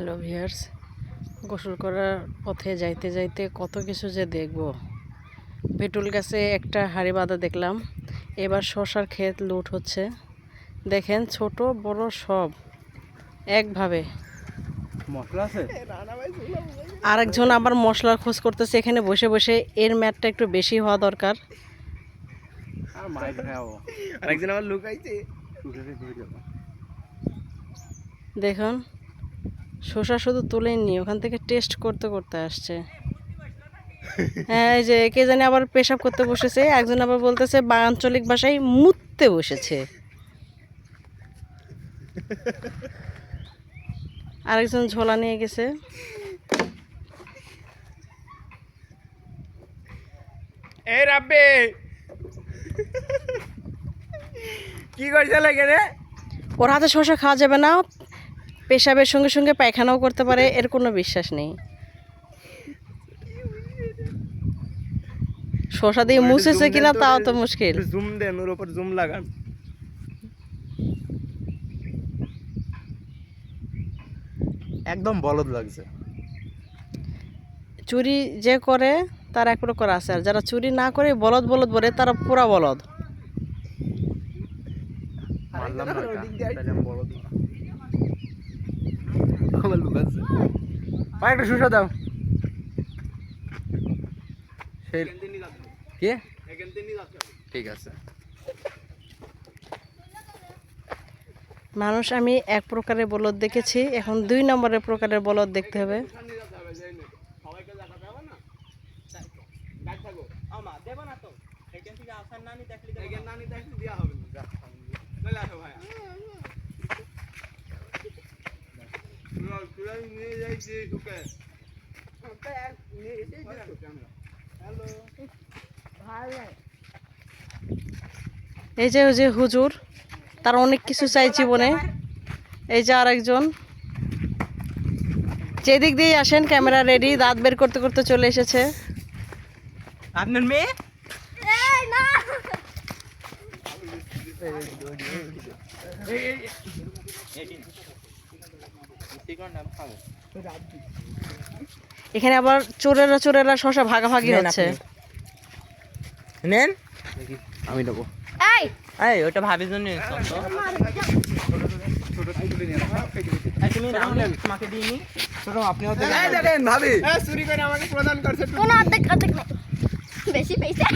Hello viewers, গোসল করার পথে যাইতে যাইতে কত কিছু যে দেখব। পেটুল গাছে একটা হাঁড়ি বাঁধা দেখলাম। এবার শশার ক্ষেত লুট হচ্ছে। দেখেন, ছোট বড় সব একভাবে। আরেকজন আবার মশলার খোঁজ করতেছে এখানে বসে বসে। এর ম্যাটটা একটু বেশি হওয়া দরকার। দেখুন, শসা শুধু তুলেননি, ওখান থেকে টেস্ট করতে করতে আসছে। হ্যাঁ, এই যে কে জানি আবার পেশাব করতে বসেছে, একজন আবার বলতেছে আঞ্চলিক ভাষায় মুততে বসেছে। আরেকজন ঝোলা নিয়ে গেছে। এই রাব্বে কি করছে লাগে রে? ওর হাতে শসা খাওয়া যাবে না, পেশাবের সঙ্গে সঙ্গে পায়খানাও করতে পারে, এর কোনো বিশ্বাস নেই। শসা দিয়ে মুছেছে কিনা তাও তো মুশকিল। জুম দেন, ওর উপর জুম লাগান। একদম বলদ লাগছে। চুরি যে করে তার এক প্রকার আছে, আর যারা চুরি না করে বলদ বলদ বলে তারা পুরা বলদ। মারলাম না, তাহলে আমি বলদ না। আমার লুকাচ্ছে। ভাই একটা শুষা দাও। সেই কে? ঠিক আছে। মানুষ আমি এক প্রকারের বলদ দেখেছি, এখন 2 নম্বরের প্রকারের বলদ দেখতে হবে। এই যে ওই যে হুজুর, তার অনেক কিছু চাই জীবনে। এই যে আরেকজন, যেদিক দিয়ে আসেন ক্যামেরা রেডি, দাঁত বের করতে করতে চলে এসেছে। আপনার মেয়ে? এখানে আবার চোরেরা চোরেরা শসা ভাগাভাগি হচ্ছে। নেন, আমি নেবো। এই ওটা ভাবির জন্য ভাবি চুরি করে আমাকে প্রদান করছে। কোনো অর্ধেক অর্ধেক বেশি পয়সা।